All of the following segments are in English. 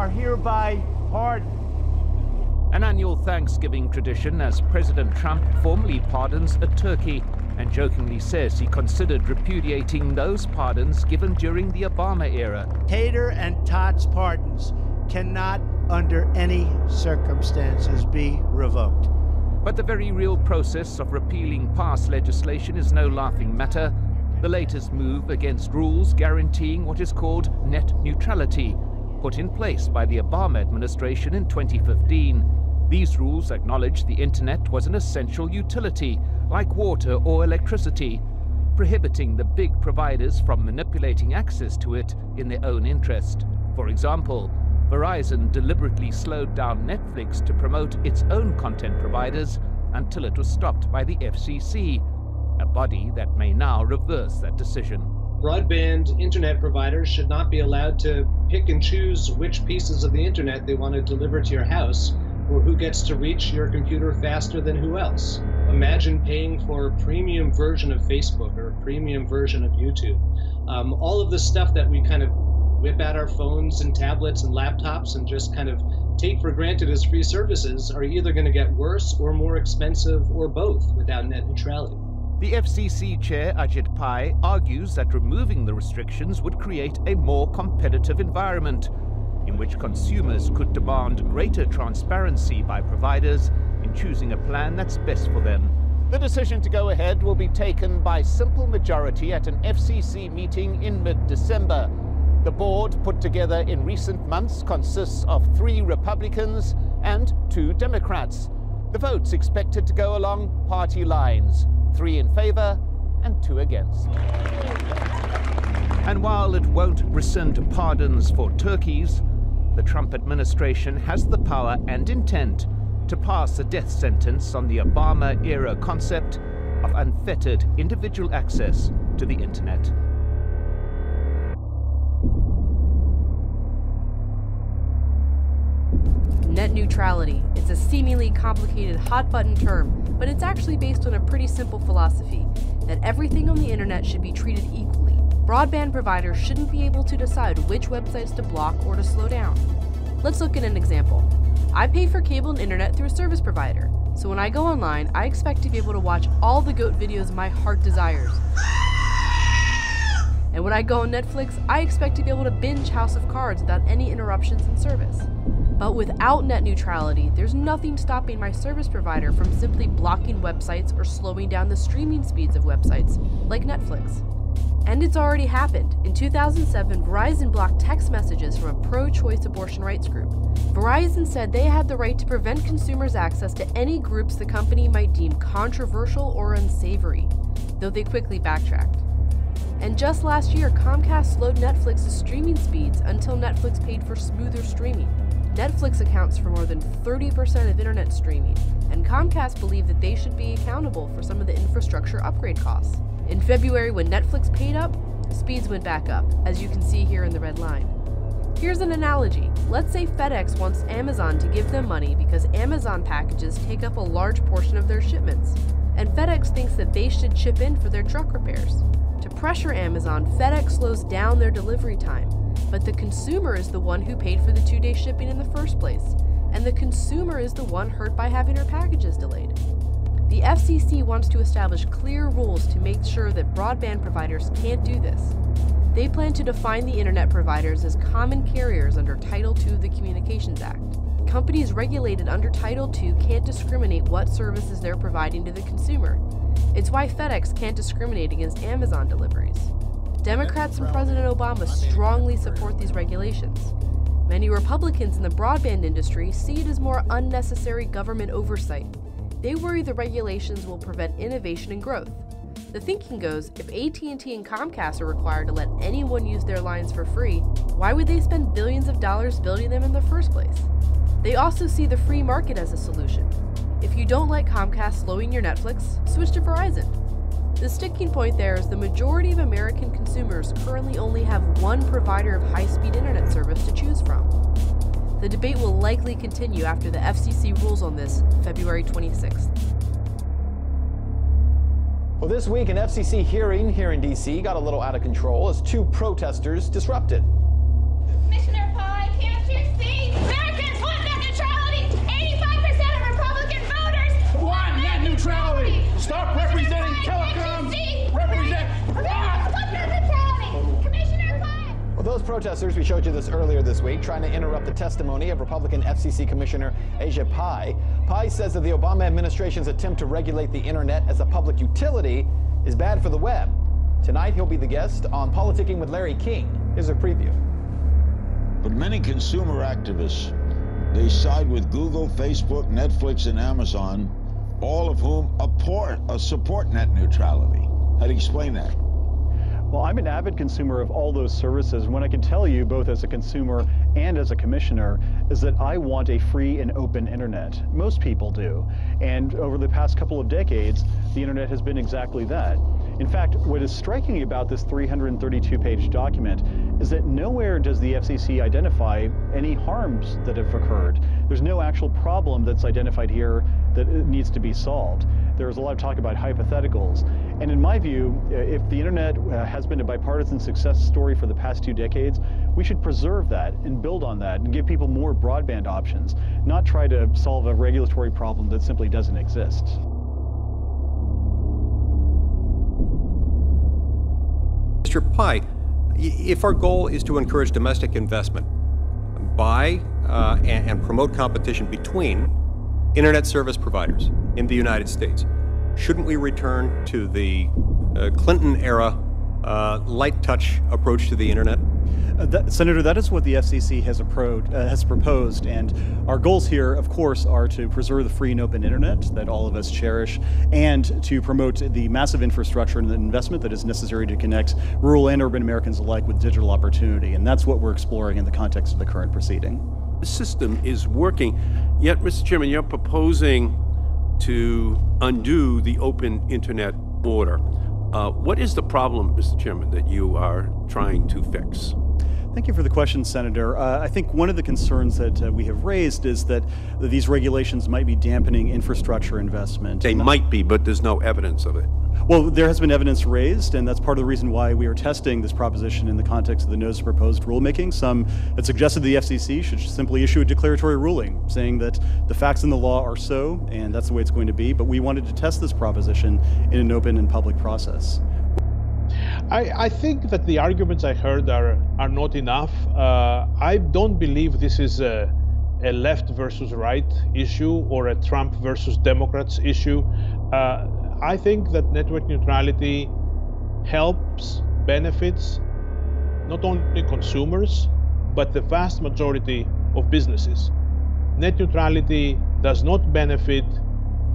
are hereby pardoned. An annual Thanksgiving tradition as President Trump formally pardons a turkey and jokingly says he considered repudiating those pardons given during the Obama era. Tater and Tot's pardons cannot, under any circumstances, be revoked. But the very real process of repealing past legislation is no laughing matter. The latest move against rules guaranteeing what is called net neutrality, put in place by the Obama administration in 2015. These rules acknowledge the internet was an essential utility, like water or electricity, prohibiting the big providers from manipulating access to it in their own interest. For example, Verizon deliberately slowed down Netflix to promote its own content providers until it was stopped by the FCC, a body that may now reverse that decision. Broadband internet providers should not be allowed to pick and choose which pieces of the internet they want to deliver to your house, or who gets to reach your computer faster than who else. Imagine paying for a premium version of Facebook or a premium version of YouTube. All of the stuff that we kind of whip out our phones and tablets and laptops and just kind of take for granted as free services are either going to get worse or more expensive or both without net neutrality. The FCC chair, Ajit Pai, argues that removing the restrictions would create a more competitive environment in which consumers could demand greater transparency by providers in choosing a plan that's best for them. The decision to go ahead will be taken by simple majority at an FCC meeting in mid-December. The board, put together in recent months, consists of 3 Republicans and 2 Democrats. The vote's expected to go along party lines, 3 in favor and 2 against. And while it won't rescind pardons for turkeys, the Trump administration has the power and intent to pass a death sentence on the Obama-era concept of unfettered individual access to the internet. Net neutrality. It's a seemingly complicated hot-button term, but it's actually based on a pretty simple philosophy, that everything on the internet should be treated equally. Broadband providers shouldn't be able to decide which websites to block or to slow down. Let's look at an example. I pay for cable and internet through a service provider, so when I go online, I expect to be able to watch all the goat videos my heart desires. And when I go on Netflix, I expect to be able to binge House of Cards without any interruptions in service. But without net neutrality, there's nothing stopping my service provider from simply blocking websites or slowing down the streaming speeds of websites, like Netflix. And it's already happened. In 2007, Verizon blocked text messages from a pro-choice abortion rights group. Verizon said they had the right to prevent consumers' access to any groups the company might deem controversial or unsavory, though they quickly backtracked. And just last year, Comcast slowed Netflix's streaming speeds until Netflix paid for smoother streaming. Netflix accounts for more than 30% of internet streaming, and Comcast believed that they should be accountable for some of the infrastructure upgrade costs. In February, when Netflix paid up, speeds went back up, as you can see here in the red line. Here's an analogy. Let's say FedEx wants Amazon to give them money because Amazon packages take up a large portion of their shipments, and FedEx thinks that they should chip in for their truck repairs. To pressure Amazon, FedEx slows down their delivery time, but the consumer is the one who paid for the 2-day shipping in the first place, and the consumer is the one hurt by having her packages delayed. The FCC wants to establish clear rules to make sure that broadband providers can't do this. They plan to define the internet providers as common carriers under Title II of the Communications Act. Companies regulated under Title II can't discriminate what services they're providing to the consumer. It's why FedEx can't discriminate against Amazon deliveries. Democrats and President Obama strongly support these regulations. Many Republicans in the broadband industry see it as more unnecessary government oversight. They worry the regulations will prevent innovation and growth. The thinking goes, if AT&T and Comcast are required to let anyone use their lines for free, why would they spend billions of dollars building them in the first place? They also see the free market as a solution. If you don't like Comcast slowing your Netflix, switch to Verizon. The sticking point there is the majority of American consumers currently only have one provider of high-speed internet service to choose from. The debate will likely continue after the FCC rules on this February 26th. Well, this week, an FCC hearing here in D.C. got a little out of control as 2 protesters disrupted. Commissioner Pai, can't you see? protesters, we showed you this earlier this week, trying to interrupt the testimony of Republican FCC Commissioner Asia Pai. Pai says that the Obama administration's attempt to regulate the internet as a public utility is bad for the web. Tonight, he'll be the guest on Politicking with Larry King. Here's a preview. But many consumer activists, they side with Google, Facebook, Netflix, and Amazon, all of whom support net neutrality. How do you explain that? Well, I'm an avid consumer of all those services, and what I can tell you, both as a consumer and as a commissioner, is that I want a free and open internet. Most people do. And over the past couple of decades, the internet has been exactly that. In fact, what is striking about this 332-page document is that nowhere does the FCC identify any harms that have occurred. There's no actual problem that's identified here that needs to be solved. There's a lot of talk about hypotheticals. And in my view, if the internet has been a bipartisan success story for the past 2 decades, we should preserve that and build on that and give people more broadband options, not try to solve a regulatory problem that simply doesn't exist. Mr. Pai, if our goal is to encourage domestic investment, buy and promote competition between internet service providers in the United States, shouldn't we return to the Clinton-era light touch approach to the internet? Senator, that is what the FCC has proposed, and our goals here, of course, are to preserve the free and open internet that all of us cherish, and to promote the massive infrastructure and the investment that is necessary to connect rural and urban Americans alike with digital opportunity, and that's what we're exploring in the context of the current proceeding. The system is working, yet, Mr. Chairman, you're proposing to undo the open internet order. What is the problem, Mr. Chairman, that you are trying to fix? Thank you for the question, Senator. I think one of the concerns that we have raised is that these regulations might be dampening infrastructure investment. They might be, but there's no evidence of it. Well, there has been evidence raised, and that's part of the reason why we are testing this proposition in the context of the notice of proposed rulemaking. Some had suggested the FCC should simply issue a declaratory ruling saying that the facts in the law are so, and that's the way it's going to be. But we wanted to test this proposition in an open and public process. I think that the arguments I heard are not enough. I don't believe this is a left versus right issue or a Trump versus Democrats issue. I think that network neutrality helps, benefits not only consumers, but the vast majority of businesses. Net neutrality does not benefit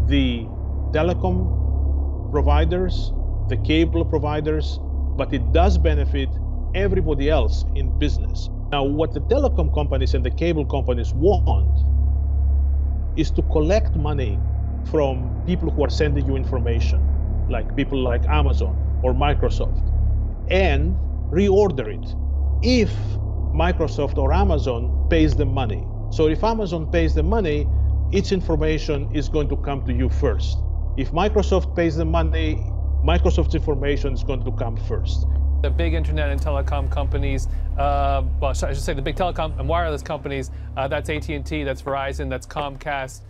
the telecom providers, the cable providers, but it does benefit everybody else in business. Now, what the telecom companies and the cable companies want is to collect money from people who are sending you information, like people like Amazon or Microsoft, and reorder it if Microsoft or Amazon pays them money. So if Amazon pays them money, its information is going to come to you first. If Microsoft pays them money, Microsoft's information is going to come first. The big internet and telecom companies, well, I should say the big telecom and wireless companies, that's AT&T, that's Verizon, that's Comcast,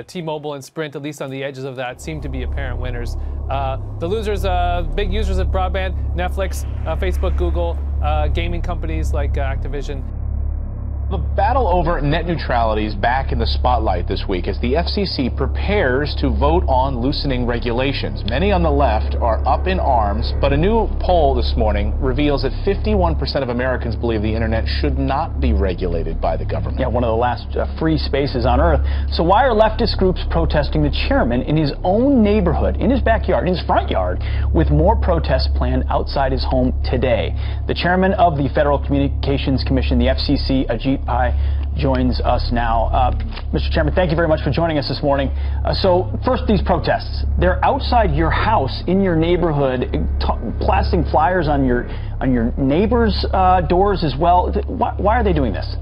T-Mobile and Sprint, at least on the edges of that, seem to be apparent winners. The losers, big users of broadband, Netflix, Facebook, Google, gaming companies like Activision. The battle over net neutrality is back in the spotlight this week as the FCC prepares to vote on loosening regulations. Many on the left are up in arms, but a new poll this morning reveals that 51% of Americans believe the internet should not be regulated by the government. Yeah, one of the last free spaces on Earth. So why are leftist groups protesting the chairman in his own neighborhood, in his backyard, in his front yard, with more protests planned outside his home today? The chairman of the Federal Communications Commission, the FCC, Ajit Pai, joins us now. Mr. Chairman, thank you very much for joining us this morning. So first, these protests, they're outside your house, in your neighborhood, blasting flyers on your neighbors' doors as well. Why are they doing this?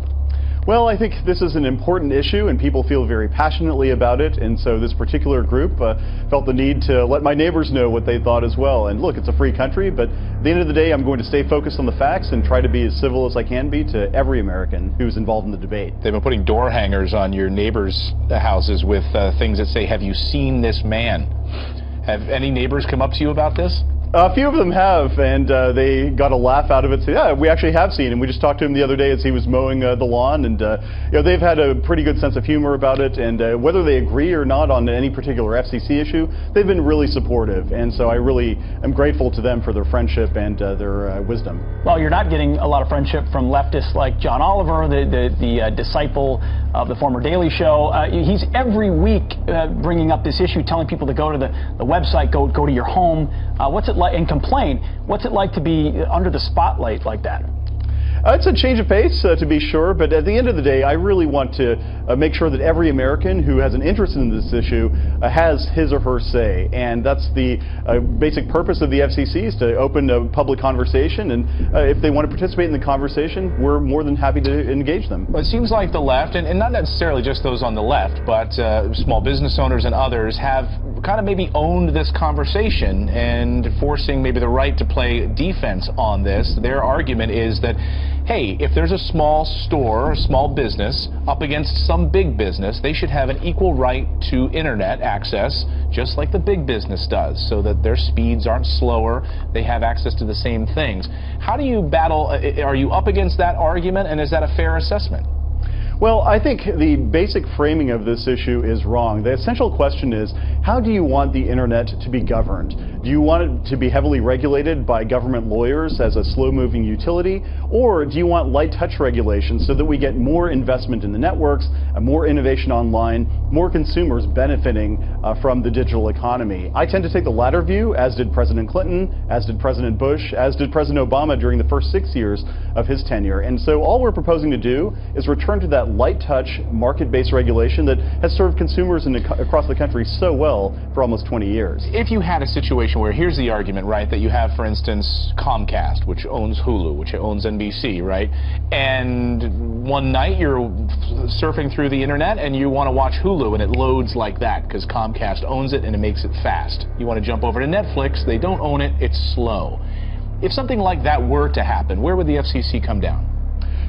Well, I think this is an important issue and people feel very passionately about it, and so this particular group felt the need to let my neighbors know what they thought as well. And look, it's a free country, but at the end of the day, I'm going to stay focused on the facts and try to be as civil as I can be to every American who's involved in the debate. They've been putting door hangers on your neighbors' houses with things that say, "Have you seen this man?" Have any neighbors come up to you about this? A few of them have, and they got a laugh out of it. So yeah, we actually have seen him. We just talked to him the other day as he was mowing the lawn, and they've had a pretty good sense of humor about it. And whether they agree or not on any particular FCC issue, they've been really supportive. And so I really am grateful to them for their friendship and their wisdom. Well, you're not getting a lot of friendship from leftists like John Oliver, the disciple of the former Daily Show. He's every week bringing up this issue, telling people to go to the website, go to your home. What's it like, and complain? What's it like to be under the spotlight like that? It's a change of pace, to be sure, but at the end of the day, I really want to make sure that every American who has an interest in this issue has his or her say, and that's the basic purpose of the FCC, is to open a public conversation, and if they want to participate in the conversation, we're more than happy to engage them. Well, it seems like the left, and not necessarily just those on the left, but small business owners and others have kind of maybe owned this conversation and forcing maybe the right to play defense on this. Their argument is that, hey, if there's a small store, a small business up against some big business, they should have an equal right to internet access, just like the big business does, so that their speeds aren't slower, they have access to the same things. How do you battle, are you up against that argument, and is that a fair assessment? Well, I think the basic framing of this issue is wrong. The essential question is, how do you want the internet to be governed? Do you want it to be heavily regulated by government lawyers as a slow-moving utility, or do you want light touch regulation so that we get more investment in the networks, more innovation online, more consumers benefiting from the digital economy? I tend to take the latter view, as did President Clinton, as did President Bush, as did President Obama during the first 6 years of his tenure. And so all we're proposing to do is return to that light touch, market-based regulation that has served consumers across the country so well for almost 20 years. If you had a situation where, here's the argument, right, that you have, for instance, Comcast, which owns Hulu, which owns NBC, right, and one night you're surfing through the internet and you want to watch Hulu and it loads like that because Comcast owns it and it makes it fast. You want to jump over to Netflix, they don't own it, it's slow. If something like that were to happen, where would the FCC come down?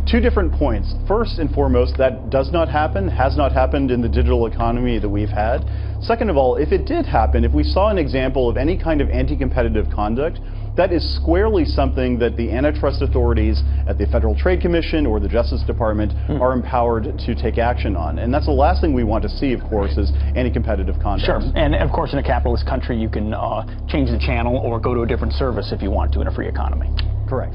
Two different points. First and foremost, that does not happen, has not happened in the digital economy that we've had. Second of all, if it did happen, if we saw an example of any kind of anti-competitive conduct, that is squarely something that the antitrust authorities at the Federal Trade Commission or the Justice Department are empowered to take action on. And that's the last thing we want to see, of course, is anti-competitive conduct. Sure. And of course, in a capitalist country, you can change the channel or go to a different service if you want to in a free economy. Correct.